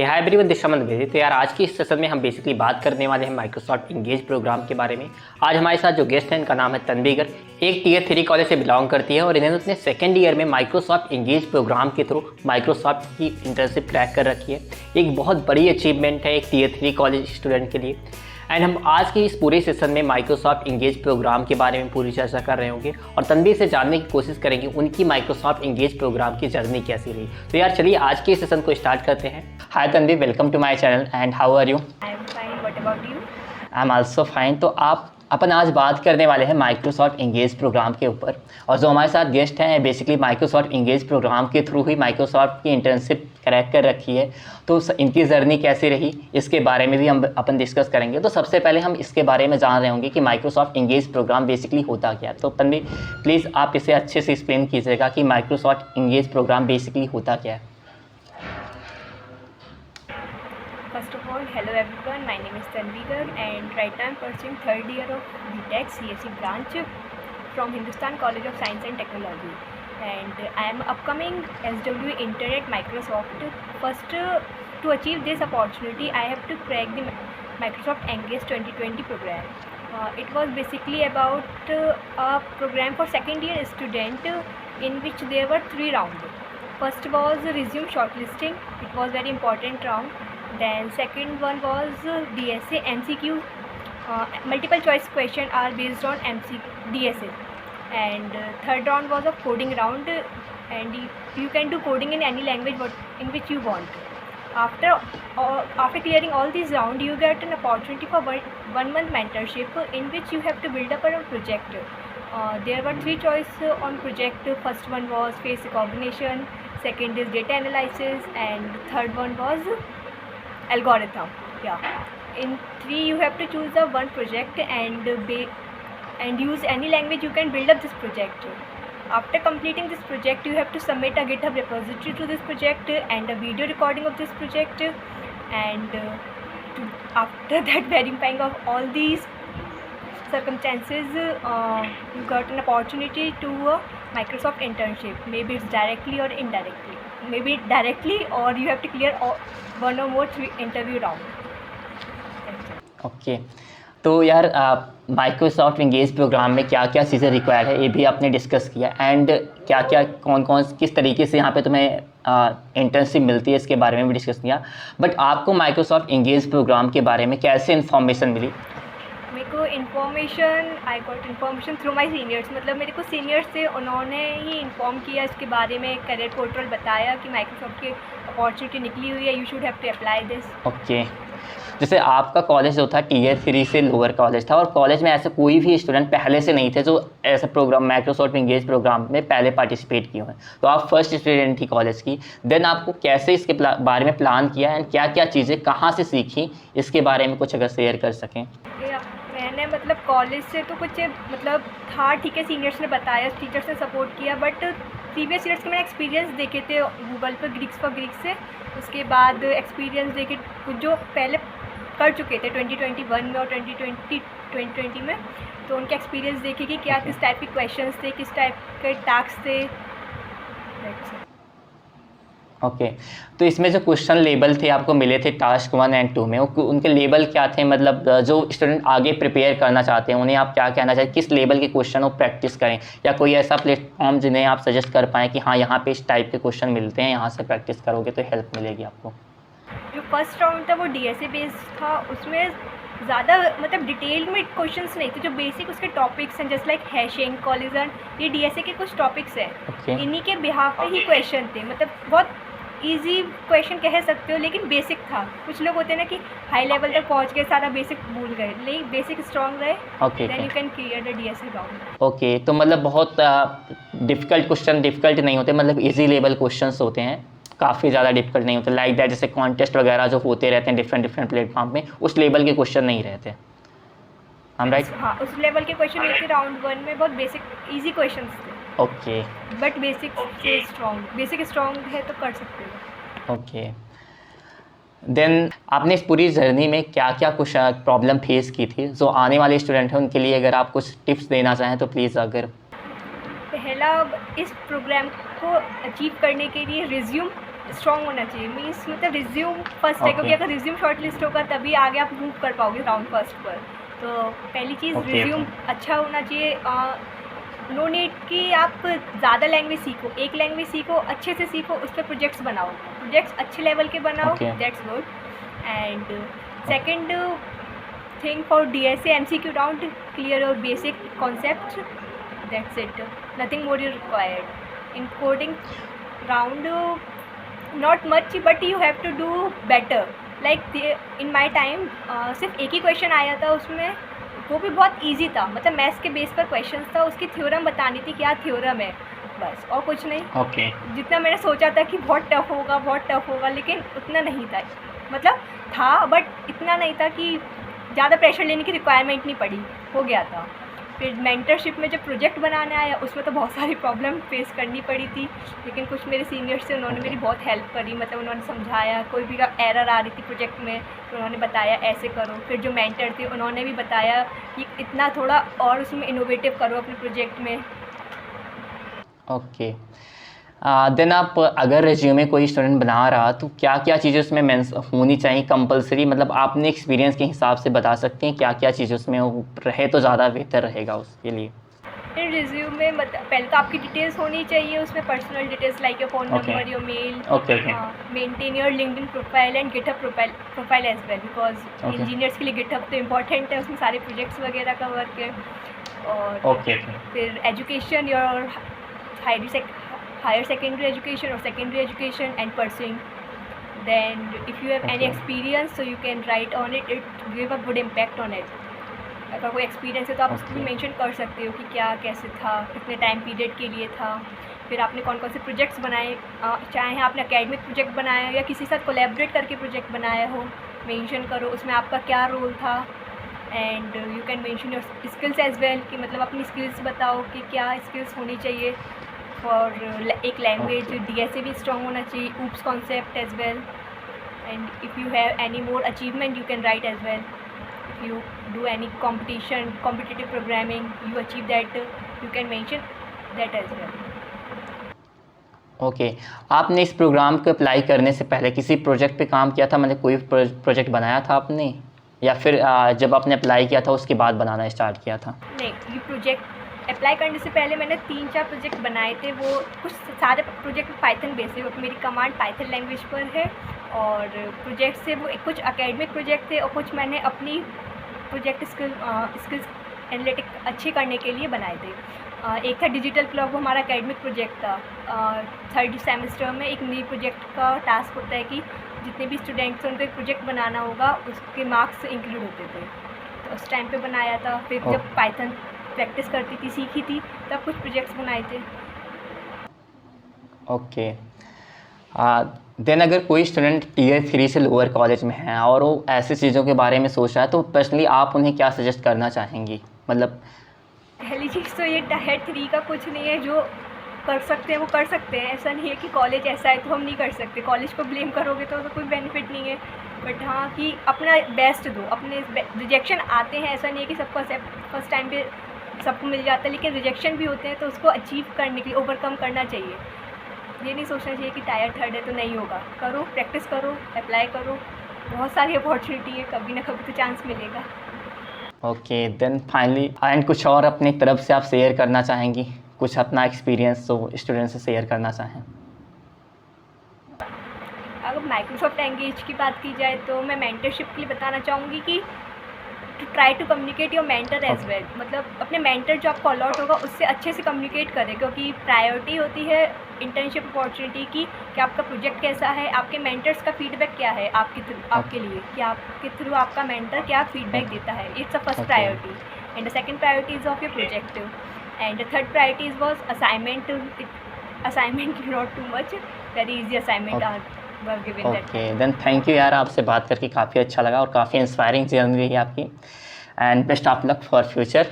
Hi everyone, this समन भेजे। तो यार आज की इस सेशन में हम बेसिकली बात करने वाले हैं माइक्रोसॉफ्ट इंगेज प्रोग्राम के बारे में। आज हमारे साथ जो गेस्ट हैं इनका नाम है तनवीगर। एक टीयर 3 कॉलेज से बिलोंग करती है और इन्होंने अपने सेकंड ईयर में माइक्रोसॉफ्ट इंगेज प्रोग्राम के थ्रू माइक्रोसॉफ्ट की इंटर्नशिप क्रैक कर रखी है। एक बहुत बड़ी अचीवमेंट है एक टीयर 3 कॉलेज स्टूडेंट के लिए। एंड हम आज की इस पूरे सेशन में माइक्रोसॉफ्ट इंगेज प्रोग्राम के बारे में पूरी चर्चा कर रहे होंगे और तनवीर से जानने की कोशिश करेंगे उनकी माइक्रोसॉफ्ट इंगेज प्रोग्राम की जर्नी कैसी रही। तो यार चलिए आज के सेशन को स्टार्ट करते हैं। Hi Tanveer, welcome to my channel and how are you? I am fine, what about you? I am also fine. तो अपन आज बात करने वाले हैं माइक्रोसॉफ्ट इंगेज प्रोग्राम के ऊपर और जो हमारे साथ गेस्ट हैं बेसिकली माइक्रोसॉफ्ट इंगेज प्रोग्राम के थ्रू ही माइक्रोसॉफ्ट की इंटर्नशिप क्रैक कर रखी है। तो इनकी जर्नी कैसी रही इसके बारे में भी अपन डिस्कस करेंगे। तो सबसे पहले हम इसके बारे में जान रहे होंगे कि माइक्रोसॉफ्ट इंगेज प्रोग्राम बेसिकली होता क्या है। तो तनवीर प्लीज़ आप इसे अच्छे से एक्सप्लेन कीजिएगा कि माइक्रोसॉफ्ट इंगेज प्रोग्राम बेसिकली होता क्या है। First of all, hello everyone, my name is Tanvigar and right now I am pursuing third year of BTech CSE branch from Hindustan College of Science and Technology, and I am upcoming SW intern at Microsoft. First, to achieve this opportunity, I have to crack the Microsoft Engage 2020 program. It was basically about a program for second year student in which there were 3 rounds. First was resume shortlisting. It was very important round. Then second one was DSA MCQ. Multiple choice question are based on DSA. And third round was a coding round, and you can do coding in any language in which you want. After clearing all these rounds, you get an opportunity for one month mentorship in which you have to build up a project. There were 3 choices on project. First one was face recognition, second is data analysis, and third one was algorithm. In 3 you have to choose the one project and use any language you can build up this project. After completing this project, you have to submit a GitHub repository to this project and a video recording of this project, and after that verifying of all these circumstances, you got an opportunity to a Microsoft internship. Maybe it's directly or indirectly. Maybe directly, or you have to clear one or more 3 interview rounds. Okay तो यार Microsoft engage programme में क्या क्या चीज़ें required है ये भी आपने डिस्कस किया एंड क्या क्या कौन किस तरीके से यहाँ पे तुम्हें इंटर्नशिप मिलती है इसके बारे में भी डिस्कस किया। बट आपको माइक्रोसॉफ्ट इंगेज प्रोग्राम के बारे में कैसे इन्फॉर्मेशन मिली? मेरे को I got information through my seniors. मतलब मेरे को सीनियर्स थे, उन्होंने ही इन्फॉर्म किया इसके बारे में। करियर पोर्टल बताया कि माइक्रोसॉफ्ट की अपॉर्चुनिटी निकली हुई है, you should have to apply this. Okay, जैसे आपका कॉलेज जो था टीयर 3 से लोअर कॉलेज था और कॉलेज में ऐसे कोई भी स्टूडेंट पहले से नहीं थे जो ऐसे प्रोग्राम माइक्रोसॉफ्ट इंगेज प्रोग्राम में पहले पार्टिसिपेट किए हैं। तो आप फर्स्ट स्टूडेंट थी कॉलेज की। देन आपको कैसे इसके बारे में प्लान किया एंड क्या क्या चीज़ें कहाँ से सीखी इसके बारे में कुछ अगर शेयर कर सकें। मैंने मतलब कॉलेज से तो कुछ मतलब था, ठीक है, सीनियर्स ने बताया, टीचर्स ने सपोर्ट किया, बट प्रीवियस ईयर्स के मैंने एक्सपीरियंस देखे थे गूगल पर ग्रीक्स फॉर ग्रीक्स से। उसके बाद एक्सपीरियंस देखे कुछ जो पहले कर चुके थे 2021 में और 2020 में, तो उनके एक्सपीरियंस देखे कि क्या किस टाइप के क्वेश्चंस थे, किस टाइप के टास्क थे। ओके तो इसमें जो क्वेश्चन लेबल थे आपको मिले थे टास्क 1 एंड 2 में, उनके लेबल क्या थे? मतलब जो स्टूडेंट आगे प्रिपेयर करना चाहते हैं उन्हें आप क्या कहना चाहिए, किस लेवल के क्वेश्चन वो प्रैक्टिस करें, या कोई ऐसा प्लेटफॉर्म जिन्हें आप सजेस्ट कर पाएँ कि हाँ यहाँ पे इस टाइप के क्वेश्चन मिलते हैं, यहाँ से प्रैक्टिस करोगे तो हेल्प मिलेगी आपको? जो फर्स्ट राउंड था वो DSA बेस्ड था। उसमें ज़्यादा मतलब डिटेल में क्वेश्चंस नहीं थे, जो बेसिक उसके टॉपिक्स हैं जस्ट लाइक हैशिंग, कॉलिजन, ये DSA के कुछ टॉपिक्स हैं। इन्हीं के बिहाफ पे ही क्वेश्चन थे। मतलब बहुत इजी क्वेश्चन कह सकते हो, लेकिन बेसिक था। कुछ लोग होते हैं ना कि हाई लेवल तक पहुंच गए, सारा बेसिक भूल गए, लेकिन बेसिक स्ट्रॉन्ग रहे, then you can clear the DSA round. Okay तो मतलब बहुत डिफ़िकल्ट क्वेश्चन डिफ़िकल्ट नहीं होते, मतलब इजी लेवल क्वेश्चंस होते हैं, काफ़ी ज़्यादा डिफिकल्ट नहीं होते। लाइक दैट जैसे कॉन्टेस्ट वगैरह जो होते रहते हैं डिफरेंट प्लेटफॉर्म में, उस लेवल के क्वेश्चन नहीं रहते। हम राइट? हाँ, उस लेवल के क्वेश्चन नहीं थे। राउंड 1 में बहुत बेसिक इजी क्वेश्चंस थे। ओके बट बेसिक स्ट्रॉन्ग है तो कर सकते हो। ओके देन आपने इस पूरी जर्नी में क्या क्या कुछ प्रॉब्लम फेस की थी जो आने वाले स्टूडेंट हैं उनके लिए अगर आप कुछ टिप्स देना चाहें तो प्लीज़। अगर पहला, इस प्रोग्राम को अचीव करने के लिए रिज्यूम स्ट्रॉन्ग होना चाहिए, मीन्स मतलब रिज्यूम फर्स्ट है, क्योंकि ओके अगर रिज्यूम शॉर्ट लिस्ट होगा तभी आगे आप मूव कर पाओगे राउंड फर्स्ट पर। तो पहली चीज़ ओके रिज्यूम ओके अच्छा होना चाहिए। नो नीड कि आप ज़्यादा लैंग्वेज सीखो, एक लैंग्वेज सीखो, अच्छे से सीखो, उस पर प्रोजेक्ट्स बनाओ, प्रोजेक्ट्स अच्छे लेवल के बनाओ, okay that's good. And second thing for DSA MCQ round, clear your basic concept, that's it, nothing more you required in coding round. Not much, but you have to do better, like in my time सिर्फ एक ही question आया था उसमें, वो भी बहुत easy था, मतलब मैथ्स के बेस पर क्वेश्चन था, उसकी थ्योरम बतानी थी, क्या थ्योरम है, बस, और कुछ नहीं। ओके जितना मैंने सोचा था कि बहुत टफ होगा, लेकिन उतना नहीं था, मतलब था बट इतना नहीं था कि ज़्यादा प्रेशर लेने की रिक्वायरमेंट नहीं पड़ी, हो गया था। फिर मेंटरशिप में जब प्रोजेक्ट बनाने आया उसमें तो बहुत सारी प्रॉब्लम फेस करनी पड़ी थी, लेकिन कुछ मेरे सीनियर्स थे, उन्होंने मेरी बहुत हेल्प करी, मतलब उन्होंने समझाया, कोई भी एरर आ रही थी प्रोजेक्ट में तो उन्होंने बताया ऐसे करो। फिर जो मेंटर थे उन्होंने भी बताया कि इतना थोड़ा और उसमें इनोवेटिव करो अपने प्रोजेक्ट में। ओके देन आप अगर रिज्यूमे कोई स्टूडेंट बना रहा तो क्या क्या चीज़ें उसमें होनी चाहिए कंपलसरी, मतलब आपने एक्सपीरियंस के हिसाब से बता सकते हैं क्या क्या चीज़ें उसमें रहे तो ज़्यादा बेहतर रहेगा उसके लिए। फिर रिज्यूमे पहले तो आपकी डिटेल्स होनी चाहिए उसमें, personal details like your phone okay number, your mail, okay okay maintain your LinkedIn profile and GitHub profile as well, because okay engineers के लिए गिटहब तो इम्पॉर्टेंट है, उसमें सारे प्रोजेक्ट्स वगैरह का वर्क है। और ओके ओके फिर education, your higher secondary education or secondary education and pursuing. Then if you have any Okay. experience, so you can write on it, it give a good impact on it. अगर कोई experience है तो आप उसको भी Okay. Mention कर सकते हो कि क्या कैसे था, कितने टाइम पीरियड के लिए था, फिर आपने कौन कौन से प्रोजेक्ट्स बनाए, चाहे आपने एकेडमिक प्रोजेक्ट बनाया या किसी के साथ कोलैबोरेट करके प्रोजेक्ट बनाया हो, मेंशन करो उसमें आपका क्या रोल था। And you can mention your skills as well, कि मतलब अपनी स्किल्स बताओ कि क्या स्किल्स होनी चाहिए फॉर एक लैंग्वेज। Okay. DSA भी स्ट्रॉन्ग होना चाहिए, OOPS concept as well. And if you have any more achievement you can write as well, if you do any competitive programming, you achieve that, you can mention that as well. Okay आपने इस programme को apply करने से पहले किसी project पे काम किया था, मतलब कोई प्रोजेक्ट बनाया था आपने, या फिर जब आपने अप्लाई किया था उसके बाद बनाना स्टार्ट किया था? नहीं, ये प्रोजेक्ट अप्लाई करने से पहले मैंने 3-4 प्रोजेक्ट बनाए थे, वो कुछ सारे प्रोजेक्ट पाइथन बेस्ड है, मेरी कमांड पाइथन लैंग्वेज पर है। और प्रोजेक्ट से वो कुछ एकेडमिक प्रोजेक्ट थे और कुछ मैंने अपनी प्रोजेक्ट स्किल्स एनालिटिक अच्छे करने के लिए बनाए थे। एक था डिजिटल क्लॉक, वो हमारा एकेडमिक प्रोजेक्ट था। 3rd सेमेस्टर में एक नई प्रोजेक्ट का टास्क होता है कि जितने भी स्टूडेंट्स हैं उनको एक प्रोजेक्ट बनाना होगा, उसके मार्क्स इंक्लूड होते थे, तो उस टाइम पे बनाया था। फिर जब पाइथन प्रैक्टिस करती थी, सीखी थी, तब कुछ प्रोजेक्ट्स बनाए थे। ओके देन अगर कोई स्टूडेंट Tier 3 से लोअर कॉलेज में है और वो ऐसी चीज़ों के बारे में सोच रहा है तो पर्सनली आप उन्हें क्या सजेस्ट करना चाहेंगी, मतलब? पहली चीज़ तो ये Tier 3 का कुछ नहीं है, जो कर सकते हैं वो कर सकते हैं, ऐसा नहीं है कि कॉलेज ऐसा है तो हम नहीं कर सकते, कॉलेज को ब्लेम करोगे तो कोई बेनिफिट नहीं है। बट हाँ कि अपना बेस्ट दो, अपने रिजेक्शन आते हैं, ऐसा नहीं है कि सबको फर्स्ट टाइम पे सबको मिल जाता है, लेकिन रिजेक्शन भी होते हैं तो उसको अचीव करने के लिए ओवरकम करना चाहिए। ये नहीं सोचना चाहिए कि Tier 3 है तो नहीं होगा, करो, प्रैक्टिस करो, अप्लाई करो, बहुत सारी अपॉर्चुनिटी है, कभी ना कभी तो चांस मिलेगा। ओके देन फाइनली एंड कुछ और अपनी तरफ से आप शेयर करना चाहेंगी, कुछ अपना एक्सपीरियंस जो स्टूडेंट से शेयर करना चाहें? अगर माइक्रोसॉफ्ट एंगेज की बात की जाए तो मैं मेंटरशिप के लिए बताना चाहूँगी कि to try to communicate your mentor as well, मतलब अपने मेंटर जो आपको अलॉट होगा उससे अच्छे से कम्युनिकेट करें, क्योंकि प्रायोरिटी होती है इंटर्नशिप अपॉर्चुनिटी की कि आपका प्रोजेक्ट कैसा है, आपके मेंटर्स का फीडबैक क्या है आपके लिए, कि आपके थ्रू आपका मेंटर क्या फीडबैक देता है, it's a first priority. And the second priority is of your project, and the third priority was assignment not too much, very easy assignment are given that. Okay then thank you यार, आपसे बात करके काफ़ी अच्छा लगा और काफ़ी inspiring journey रही आपकी, and best of luck for future.